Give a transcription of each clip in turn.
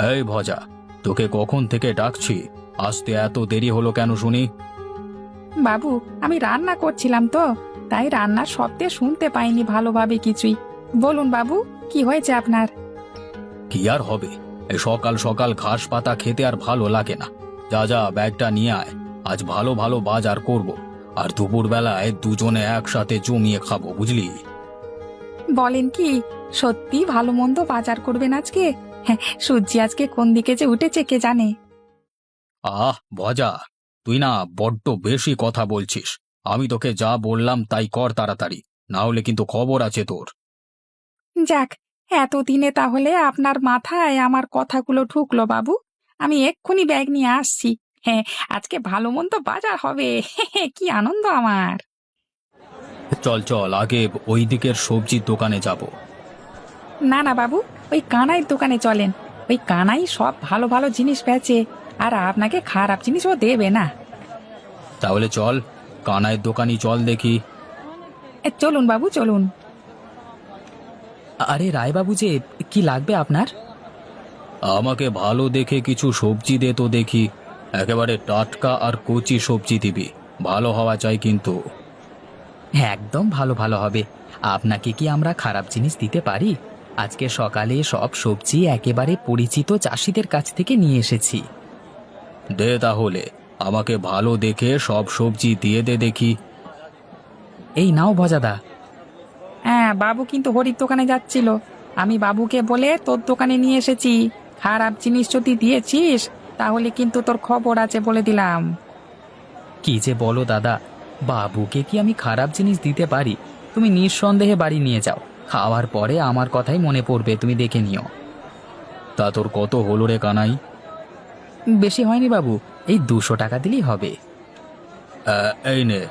এই ভজা, তোকে কখন থেকে ডাকছি, আসতে এত দেরি হলো কেন শুনি? বাবু, আমি রান্না করছিলাম তো, তাই রান্নার শব্দে শুনতে পাইনি ভালোভাবে কিছুই। বলুন বাবু, কি হয়েছে আপনার? কি আর হবে, এই সকাল সকাল ঘাস পাতা খেতে আর ভালো লাগে না। যা যা, ব্যাগটা নিয়ে আয়, আজ ভালো ভালো বাজার করব, আর দুপুরবেলায় দুজনে একসাথে জমিয়ে খাবো, বুঝলি? বলেন কি, সত্যি ভালো মন্দ বাজার করবেন আজকে? হ্যাঁ, সূর্যি আজকে কোন দিকে যে উঠেছে কে জানে। ভজা, তুই না বড্ড বেশি কথা বলছিস। আমি তোকে যা বললাম তাই কর তাড়াতাড়ি, না হলে কিন্তু খবর আছে তোর। যাক, এতদিনে তাহলে আপনার মাথায় আমার কথাগুলো ঢুকলো বাবু। আমি এক্ষুনি ব্যাগ নিয়ে আসছি। হ্যাঁ, আজকে ভালো মন্দ বাজার হবে। কি আনন্দ আমার! চল চল, আগে ওই দিকের সবজির দোকানে যাব। না না বাবু, ওই কানাইয়ের দোকানে চলেন। ওই কানাই সব ভালো ভালো জিনিস বেচে, আর আপনাকে খারাপ জিনিসও দেবে না। তাহলে চল, কানাইয়ের দোকানই চল দেখি। চলুন বাবু, চলুন। আরে রায়বাবু যে, কি লাগবে আপনার? আমাকে ভালো দেখে কিছু সবজি দে তো দেখি, একেবারে টাটকা আর কচি সবজি দিবি, ভালো হওয়া চাই কিন্তু। হ্যাঁ, একদম ভালো ভালো হবে। আপনাকে কি আমরা খারাপ জিনিস দিতে পারি? আজকে সকালে সব সবজি একেবারে পরিচিত চাষিদের কাছ থেকে নিয়ে এসেছি। দে তাহলে, আমাকে ভালো দেখে সব সবজি দিয়ে দে দেখি। এই নাও ভজাদা। হ্যাঁ, বাবু কিন্তু হরির দোকানে যাচ্ছিল। আমি বাবুকে বলে তোর দোকানে নিয়ে এসেছি। খারাপ জিনিস যদি দিয়েছিস, তাহলে কিন্তু তোর খবর আছে বলে দিলাম। কি যে বলো দাদা, বাবুকে কি আমি খারাপ জিনিস দিতে পারি? তুমি নিঃসন্দেহে বাড়ি নিয়ে যাও, খাওয়ার পরে আমার কথাই মনে পড়বে, তুমি দেখে নিও। তা তোর কত হলো রে কানাই? বেশি হয়নি বাবু, এই 200 টাকা দিলেই হবে। এই নে।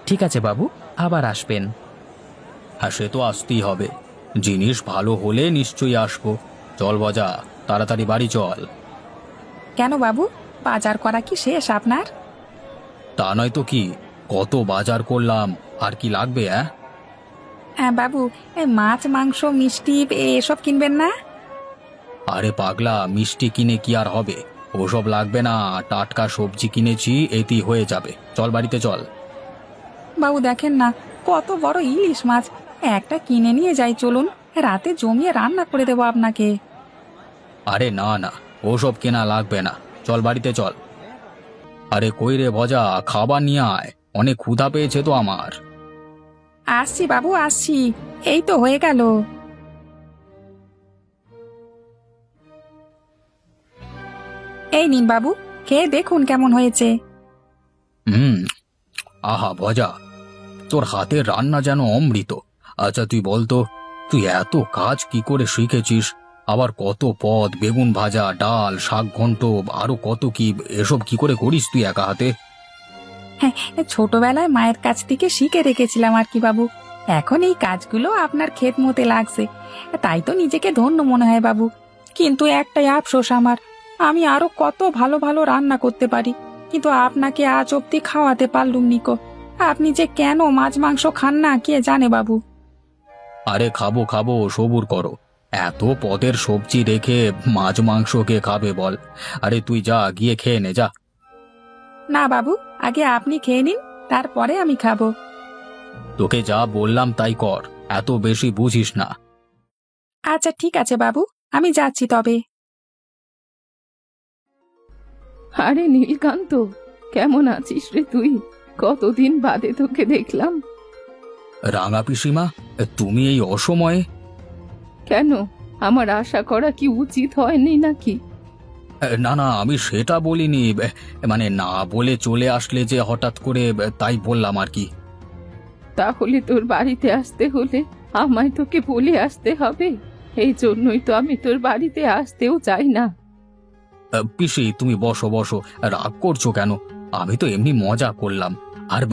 ঠিক আছে বাবু, আবার আসবেন। হ্যাঁ, সে তো আসতেই হবে, জিনিস ভালো হলে নিশ্চয়ই আসবো। চল বজা, তাড়াতাড়ি বাড়ি চল। কেন বাবু, বাজার করা কি শেষ আপনার? তা নয় তো কি, কত বাজার করলাম, আর কি লাগবে? হ্যাঁ বাবু, এই মাছ মাংস মিষ্টি এসব কিনবেন না? আরে পাগলা, মিষ্টি কিনে কি আর হবে, ওসব লাগবে না, টাটকা সবজি কিনেছি, এতেই হয়ে যাবে, চল বাড়িতে চল। বাবু দেখেন না, কত বড় ইলিশ মাছ! একটা কিনে নিয়ে যাই চলুন, রাতে জমিয়ে রান্না করে দেবো আপনাকে। আরে না না, ওসব কেনা লাগবে না, চল বাড়িতে চল। আরে কই রে ভজা, খাবার নিয়ে আয়, অনেক ক্ষুধা পেয়েছে তো আমার। আসছি বাবু, আসছি। এই তো হয়ে গেল। এই নিন বাবু, খেয়ে দেখুন কেমন হয়েছে। হুম। আহা ভজা, তোর হাতের রান্না যেন অমৃত। আচ্ছা তুই বলতো, তুই এত কাজ কি করে শিখেছিস? আবার কত পদ, বেগুন ভাজা, ডাল, শাক ঘন্ট, আরো কত কি, এসব কি করে করিস তুই একা হাতে? হ্যাঁ, ছোটবেলায় মায়ের কাছ থেকে শিখে রেখেছিলাম আর কি বাবু। এখন এই কাজগুলো আপনার ক্ষেত মতে লাগছে, তাই তো নিজেকে ধন্য মনে হয় বাবু। কিন্তু একটাই আফসোস আমার, আমি আরো কত ভালো ভালো রান্না করতে পারি, কিন্তু আপনাকে আজ অব্দি খাওয়াতে পারলুম নিকো। আপনি যে কেন মাছ মাংস খান না কে জানে বাবু। আরে খাবো খাবো, সবুর করো। এত পদের সবজি রেখে মাছ মাংস কে খাবে বল? আরে তুই যা, গিয়ে খেয়ে নে যা। না বাবু, আগে আপনি খেয়ে নিন, তারপরে আমি খাবো। তোকে যা বললাম তাই কর, এত বেশি বুঝিস না। আচ্ছা ঠিক আছে বাবু, আমি যাচ্ছি তবে। আরে নীলকান্ত, কেমন আছিস রে তুই? কতদিন বাদে তোকে দেখলাম। রাঙা পিসিমা, তুমি এই অসময়ে? কেন, আমার আশা করা কি উচিত হয়নি নাকি? না না, আমি সেটা বলিনি, মানে না বলে চলে আসলে যে হঠাৎ করে, তাই বললাম আর কি। তাহলে তোর বাড়িতে আসতে হলে আমায় তোকে বলে আসতে হবে। এই জন্যই তো আমি তোর বাড়িতে আসতেও চাই না। পিসি তুমি বসো বসো, রাগ করছো কেন? আমি তো এমনি মজা করলাম। আর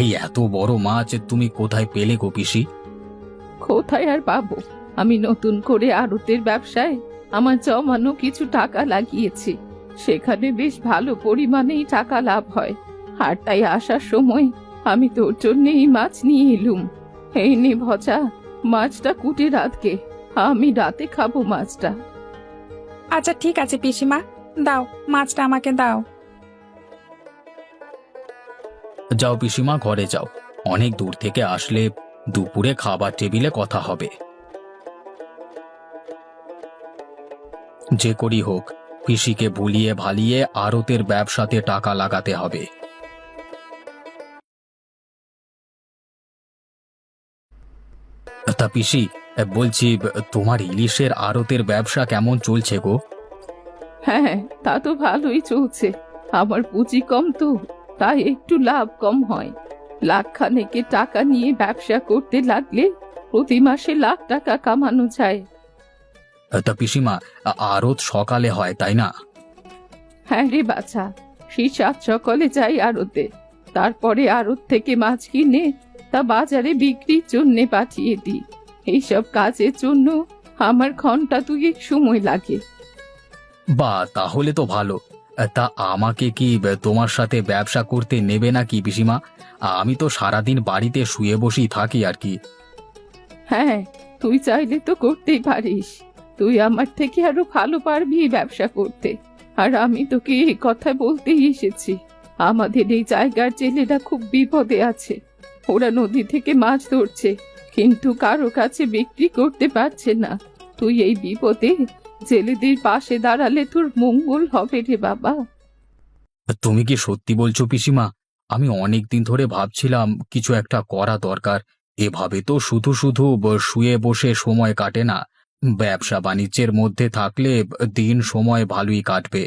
এই এত বড় মাছ তুমি কোথায় পেলে গো পিসি? কোথায় আর পাবো, আমি নতুন করে আড়তের ব্যবসায় আমার জমানো কিছু টাকা লাগিয়েছি, সেখানে বেশ ভালো পরিমাণেই টাকা লাভ হয়। আর তাই আসার সময় আমি তোর জন্য এই মাছ নিয়ে এলুম। এই নে ভজা, মাছটা কুটে রাতকে, আমি রাতে খাবো মাছটা। আচ্ছা ঠিক আছে পিসিমা, দাও মাছটা আমাকে দাও। যাও পিসিমা, ঘরে যাও। অনেক দূর থেকে আসলে দুপুরে খাবার টেবিলে কথা হবে। যে করি হোক, পিসিকে ভুলিয়ে ভালিয়ে আড়তের ব্যবসাতে টাকা লাগাতে হবে। তা পিসি, বলছি, তোমার ইলিশের আড়তের ব্যবসা কেমন চলছে গো? হ্যাঁ, তা তো ভালোই চলছে। আমার পুঁজি কম তো, তাই একটু লাভ কম হয়। লাখখানেকের টাকা নিয়ে ব্যবসা করতে লাগলে প্রতি মাসে লাখ টাকা কামানো যায়। তা পিসিমা, আড়ত সকালে হয় তাই না? হ্যাঁ রে বাছা, সেই 7 সকালে যাই আড়তে, তারপরে আড়ত থেকে মাছ কিনে তা বাজারে বিক্রির জন্য পাঠিয়ে দিই। এইসব কাজের জন্য আমার ঘন্টা 2 সময় লাগে। বা তাহলে তো ভালো। তা আমাকে কি তোমার সাথে ব্যবসা করতে নেবে নাকি পিসিমা? আমি তো সারাদিন বাড়িতে শুয়ে বসেই থাকি আর কি। হ্যাঁ, তুই চাইলে তো করতেই পারিস। তুই আমার থেকে আরো ভালো পারবি এই ব্যবসা করতে। আর আমি তোকে এই কথা বলতেই এসেছি। আমাদের এই জায়গার জেলেরা খুব বিপদে আছে। ওরা নদী থেকে মাছ ধরছে, কিন্তু কারো কাছে বিক্রি করতে পারছে না। তুই এই বিপদে জেলেদের পাশে দাঁড়ালে তোর মঙ্গল হবে রে বাবা। তুমি কি সত্যি বলছো পিসিমা? আমি অনেক দিন ধরে ভাবছিলাম কিছু একটা করা দরকার। এভাবে তো শুধু শুধু শুয়ে বসে সময় কাটে না। ব্যবসা বাণিজ্যের মধ্যে থাকলে দিন সময় ভালোই কাটবে।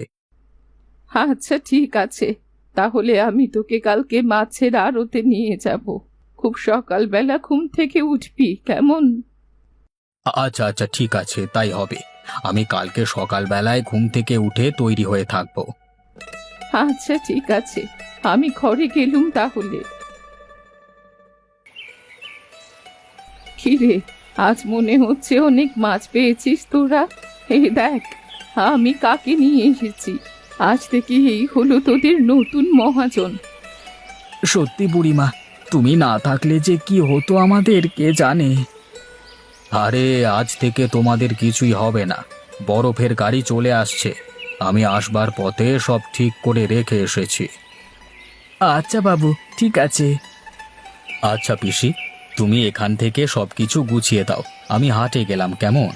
আচ্ছা ঠিক আছে, তাহলে আমি তোকে কালকে মাছের আড়তে নিয়ে যাব। খুব সকালবেলা ঘুম থেকে উঠবি কেমন? আচ্ছা আচ্ছা, ঠিক আছে, তাই হবে। আমি কালকে সকালবেলায় ঘুম থেকে উঠে তৈরি হয়ে থাকবো। আচ্ছা ঠিক আছে, আমি ঘরে গেলুম তাহলে। কিরে, আজ মনে হচ্ছে অনেক মাছ পেয়েছিস তোরা। এই দেখ, আমি কাকে নিয়ে এসেছি। আজ থেকে এই হলো তোদের নতুন মহাজন। সত্যি বুড়িমা, তুমি না থাকলে যে কি হতো আমাদের কে জানে। আরে আজ থেকে তোমাদের কিছুই হবে না। বরফের গাড়ি চলে আসছে। আমি আসবার পথে সব ঠিক করে রেখে এসেছি। আচ্ছা বাবু, ঠিক আছে। আচ্ছা পিসি, তুমি এখান থেকে সবকিছু গুছিয়ে দাও। আমি হাটে গেলাম, কেমন?